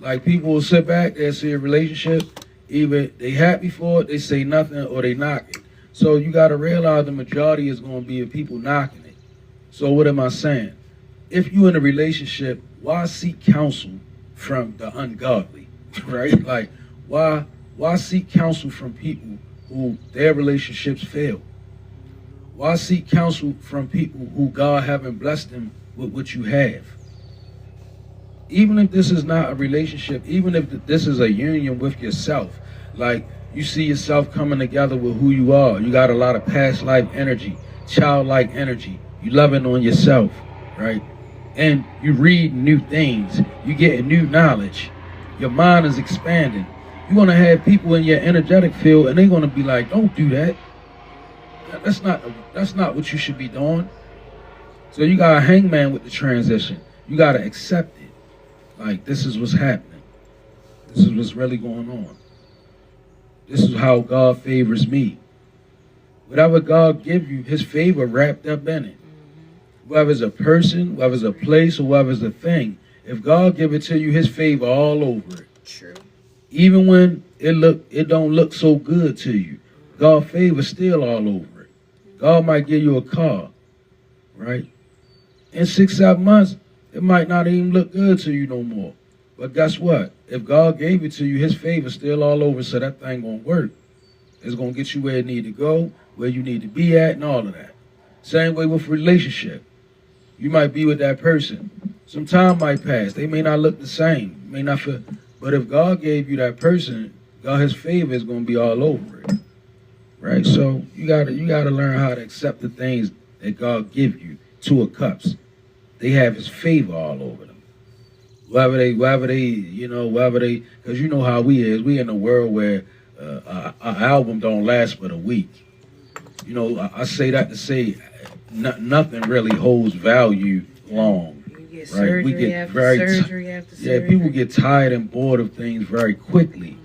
Like people will sit back, they'll see a relationship, either they happy for it, they say nothing, or they knock it. So you got to realize the majority is going to be of people knocking it. So what am I saying? If you in a relationship, why seek counsel from the ungodly, right? Like, why seek counsel from people who their relationships fail? Why seek counsel from people who God haven't blessed them with what you have? Even if this is not a relationship, even if this is a union with yourself, like you see yourself coming together with who you are. You got a lot of past life energy, childlike energy. You loving on yourself, right? And you read new things. You get new knowledge. Your mind is expanding. You're going to have people in your energetic field, and they're going to be like, don't do that. That's not what you should be doing. So you got a Hangman with the transition. You got to accept it. Like, this is what's happening. This is what's really going on. This is how God favors me. Whatever God gives you, his favor wrapped up in it. Whether it's a person, whether it's a place, or whether it's a thing, if God give it to you, his favor all over it. True. Even when it don't look so good to you, God's favor still all over it. God might give you a car, right? In 6-7 months, it might not even look good to you no more. But guess what? If God gave it to you, his favor still all over, so that thing gonna work. It's gonna get you where it need to go, where you need to be at, and all of that. Same way with relationship. You might be with that person. Some time might pass. They may not look the same. May not feel, but if God gave you that person, God, his favor is gonna be all over it. Right? So you gotta learn how to accept the things that God give you. Two of Cups. They have his favor all over them. Whether they, because you know how we is. We in a world where our album don't last but a week. I say that to say nothing really holds value long. You get Right? surgery We get after very surgery after surgery. Yeah, people get tired and bored of things very quickly.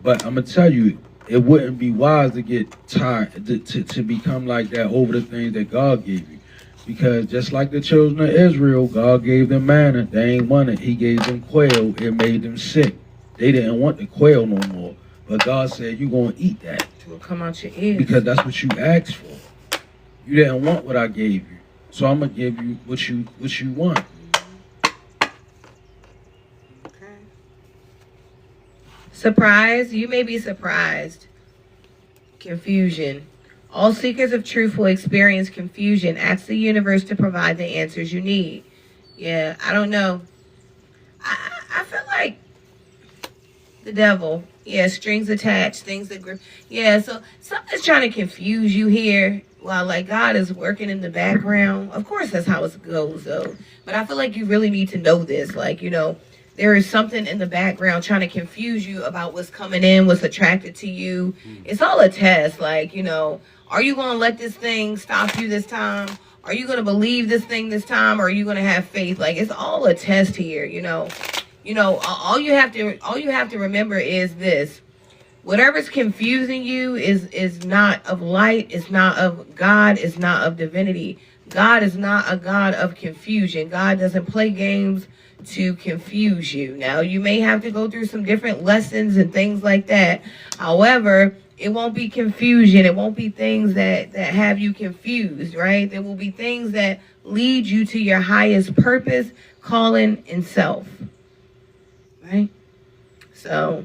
But I'm gonna tell you, it wouldn't be wise to get tired to become like that over the things that God gave you. Because just like the children of Israel, God gave them manna. They ain't want it. He gave them quail. It made them sick. They didn't want the quail no more. But God said, you're going to eat that. It will come out your ears. Because that's what you asked for. You didn't want what I gave you. So I'm going to give you what you want. Okay. Surprise. You may be surprised. Confusion. All seekers of truth will experience confusion. Ask the universe to provide the answers you need. Yeah, I don't know. I feel like the devil. Yeah, strings attached, things that grip. Yeah, so something's trying to confuse you here while like God is working in the background. Of course, that's how it goes, though. But I feel like you really need to know this. Like, you know, there is something in the background trying to confuse you about what's coming in, what's attracted to you. It's all a test. Like, you know, are you going to let this thing stop you this time? Are you going to believe this thing this time? Or are you going to have faith? Like, it's all a test here, you know. You know, all you have to remember is this. Whatever's confusing you is not of light, is not of God, is not of divinity. God is not a God of confusion. God doesn't play games to confuse you. Now, you may have to go through some different lessons and things like that. However, it won't be confusion. It won't be things that have you confused, right? There will be things that lead you to your highest purpose, calling, and self. Right? So,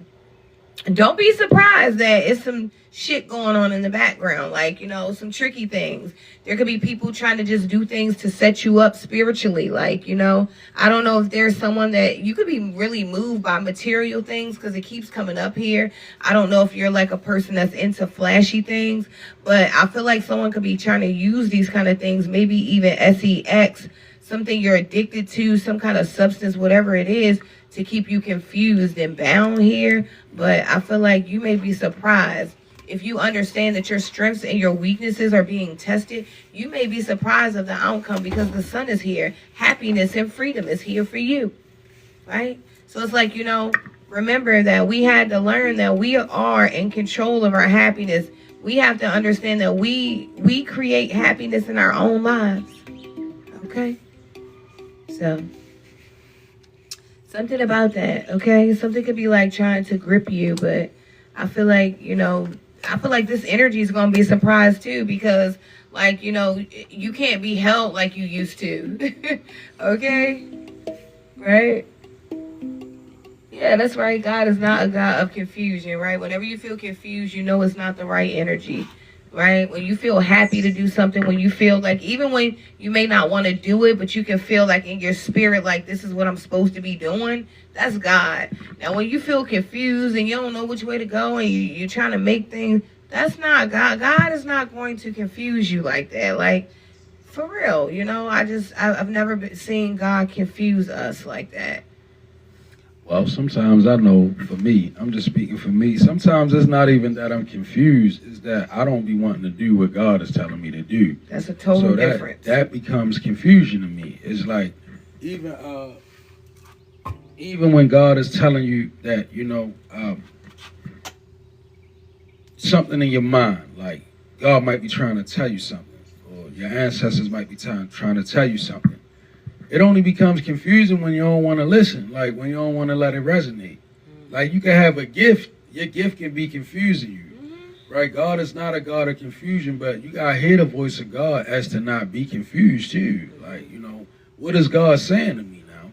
don't be surprised that it's some shit going on in the background. Like, you know, some tricky things. There could be people trying to just do things to set you up spiritually. Like, you know, I don't know if there's someone that you could be really moved by material things because it keeps coming up here. I don't know if you're like a person that's into flashy things, but I feel like someone could be trying to use these kind of things, maybe even sex, something you're addicted to, some kind of substance, whatever it is, to keep you confused and bound here. But I feel like you may be surprised if you understand that your strengths and your weaknesses are being tested. You may be surprised of the outcome because the sun is here. Happiness and freedom is here for you, right? So it's like, you know, remember that we had to learn that we are in control of our happiness. We have to understand that we create happiness in our own lives, okay? So something about that, okay? Something could be like trying to grip you, but I feel like, you know, this energy is going to be a surprise too, because, like, you know, you can't be held like you used to, okay? Right? Yeah, that's right. God is not a God of confusion, right? Whenever you feel confused, you know it's not the right energy. Right? When you feel happy to do something, when you feel like, even when you may not want to do it, but you can feel like in your spirit, like this is what I'm supposed to be doing, that's God. Now, when you feel confused and you don't know which way to go and you're trying to make things, that's not God. God is not going to confuse you like that. Like, for real, you know, I've never seen God confuse us like that. Well, sometimes I know, for me, I'm just speaking for me, sometimes it's not even that I'm confused, it's that I don't be wanting to do what God is telling me to do. That's a total difference. That becomes confusion to me. It's like, even when God is telling you that, you know, something in your mind, like God might be trying to tell you something, or your ancestors might be trying to tell you something. It only becomes confusing when you don't want to listen, like when you don't want to let it resonate. Like, you can have a gift, your gift can be confusing you, right? God is not a God of confusion, but you got to hear the voice of God as to not be confused too. Like, you know, what is God saying to me now?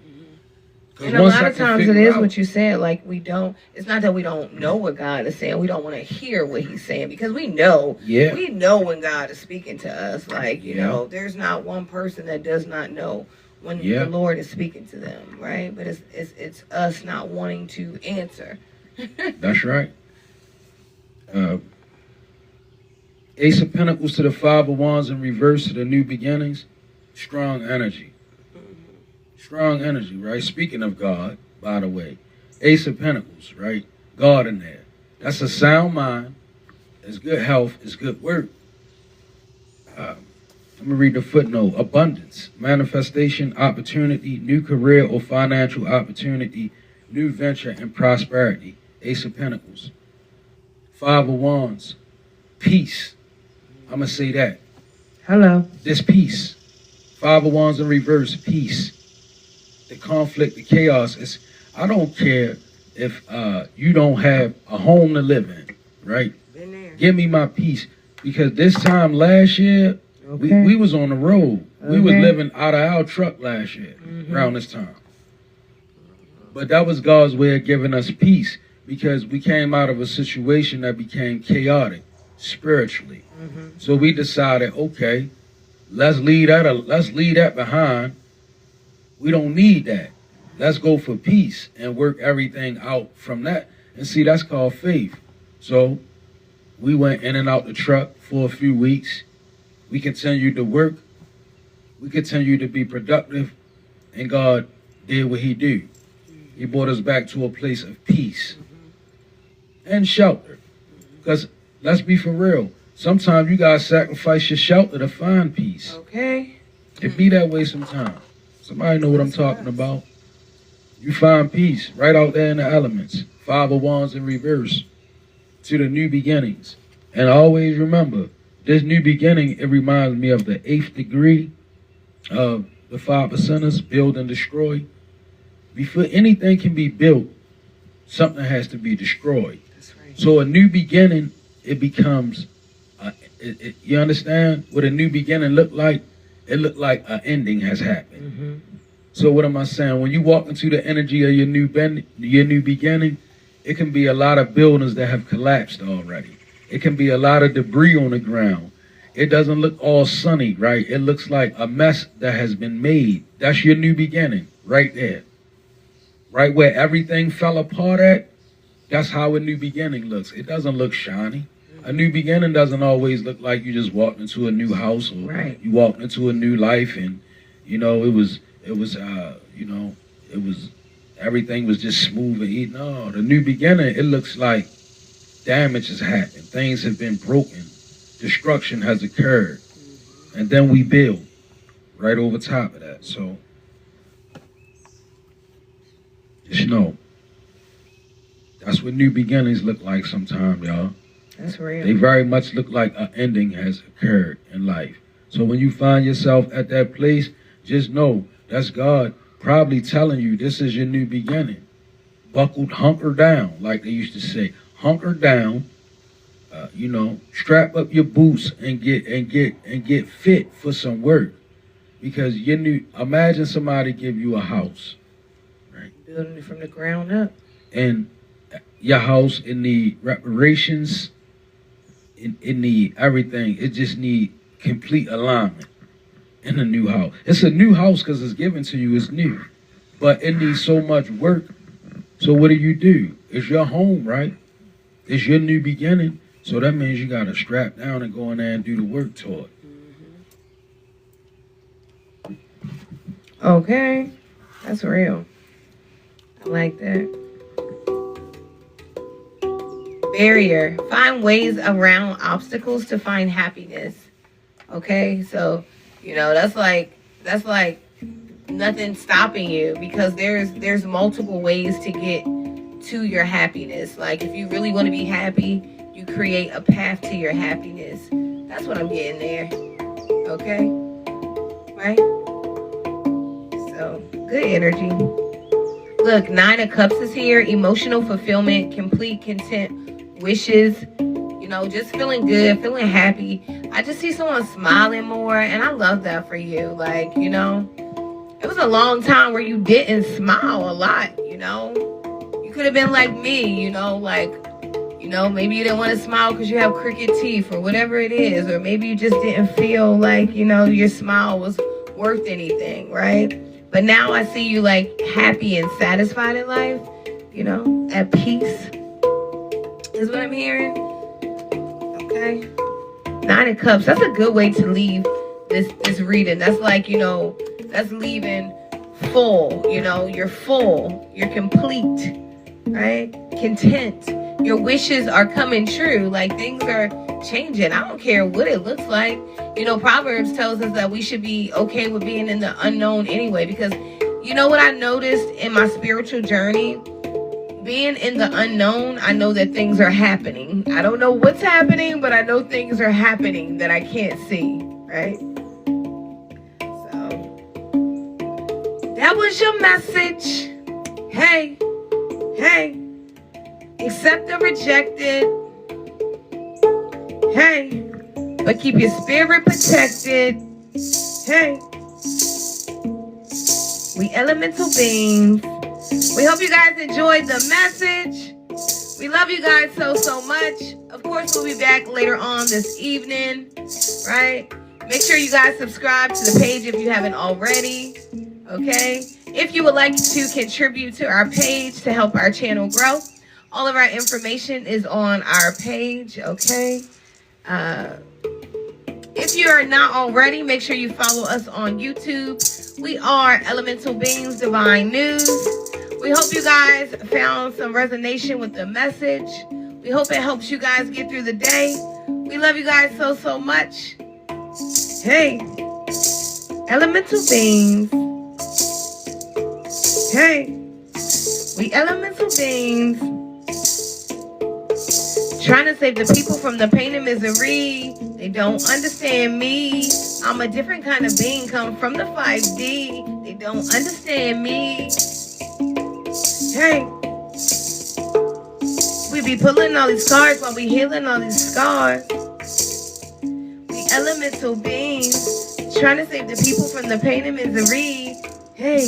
And a lot of times it is what you said, like it's not that we don't know what God is saying, we don't want to hear what he's saying, because we know when God is speaking to us. Like, you know, there's not one person that does not know when the Lord is speaking to them, right? But it's us not wanting to answer. That's right. Ace of Pentacles to the Five of Wands in reverse to the New Beginnings. Strong energy. Strong energy, right? Speaking of God, by the way. Ace of Pentacles, right? God in there. That's a sound mind. It's good health. It's good work. I'm going to read the footnote. Abundance, manifestation, opportunity, new career or financial opportunity, new venture and prosperity. Ace of Pentacles. Five of Wands, peace. I'm going to say that. Hello. This peace. Five of Wands in reverse, peace. The conflict, the chaos. I don't care if you don't have a home to live in, right? Been there. Give me my peace. Because this time last year, we was on the road. We was living out of our truck last year around this time. But that was God's way of giving us peace, because we came out of a situation that became chaotic. spiritually. Mm-hmm. So we decided, okay, let's leave that behind. We don't need that. Let's go for peace and work everything out from that. And see, that's called faith. So we went in and out the truck for a few weeks. We continued to work. We continued to be productive. And God did what he do. He brought us back to a place of peace and shelter. Because let's be for real. Sometimes you gotta sacrifice your shelter to find peace. Okay. It be that way sometimes. Somebody know what I'm talking about. You find peace right out there in the elements. 5 of Wands in reverse to the new beginnings. And always remember, this new beginning, it reminds me of the 8th degree of the 5 percenters, build and destroy. Before anything can be built, something has to be destroyed. That's right. So a new beginning, it becomes, you understand what a new beginning look like? It looked like an ending has happened. Mm-hmm. So what am I saying? When you walk into the energy of your new beginning, it can be a lot of buildings that have collapsed already. It can be a lot of debris on the ground. It doesn't look all sunny, right? It looks like a mess that has been made. That's your new beginning right there. Right where everything fell apart at, that's how a new beginning looks. It doesn't look shiny. A new beginning doesn't always look like you just walked into a new house or Right. you walked into a new life and, everything was just smooth and easy. No, the new beginning, it looks like damage has happened. Things have been broken. Destruction has occurred. And then we build right over top of that. So, just know, that's what new beginnings look like sometimes, y'all. That's real. They very much look like an ending has occurred in life. So when you find yourself at that place, just know that's God probably telling you this is your new beginning. Buckled, hunker down, like they used to say. Hunker down, strap up your boots and get fit for some work. Because imagine somebody give you a house, right? Building it from the ground up. And your house, it need reparations, it need everything. It just need complete alignment in a new house. It's a new house because it's given to you, it's new. But it needs so much work. So what do? It's your home, right? It's your new beginning. So that means you got to strap down and go in there and do the work to it. Okay. That's real. I like that. Barrier. Find ways around obstacles to find happiness. Okay? So, that's like nothing stopping you because there's multiple ways to get to your happiness. Like if you really want to be happy, you create a path to your happiness. That's what I'm getting there. Okay? Right? So, good energy. Look, 9 of Cups is here. Emotional fulfillment, complete content, wishes, just feeling good, feeling happy. I just see someone smiling more, and I love that for you. Like, it was a long time where you didn't smile a lot, You could have been like me, maybe you didn't want to smile because you have crooked teeth or whatever it is. Or maybe you just didn't feel like, your smile was worth anything, right? But now I see you like happy and satisfied in life, at peace. Is what I'm hearing. Okay. 9 of Cups. That's a good way to leave this reading. That's like, that's leaving full. You're full. You're complete. Right? Content. Your wishes are coming true. Like things are changing. I don't care what it looks like. Proverbs tells us that we should be okay with being in the unknown anyway. Because what I noticed in my spiritual journey? Being in the unknown, I know that things are happening. I don't know what's happening, but I know things are happening that I can't see, right? So, that was your message. Hey, accept or reject it. Hey, but keep your spirit protected. Hey, we elemental beings. We hope you guys enjoyed the message. We love you guys so much. Of course, we'll be back later on this evening, right? Make sure you guys subscribe to the page if you haven't already, okay? If you would like to contribute to our page to help our channel grow, all of our information is on our page, okay? If you are not already, make sure you follow us on YouTube. We are Elemental Beings Divine News. We hope you guys found some resonation with the message. We hope it helps you guys get through the day. We love you guys so much. Hey, Elemental Beings. Hey, we Elemental Beings. Trying to save the people from the pain and misery. They don't understand me. I'm a different kind of being, come from the 5D. They don't understand me. Hey, we be pulling all these cards while we healing all these scars. We elemental beings, trying to save the people from the pain and misery. Hey,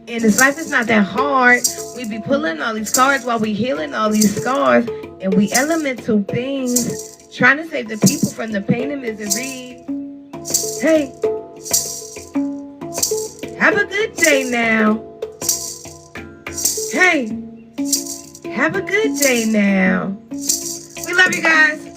and this life is not that hard. We be pulling all these cards while we healing all these scars. And we elemental beings, trying to save the people from the pain and misery. Hey, have a good day now. Hey, have a good day now. We love you guys.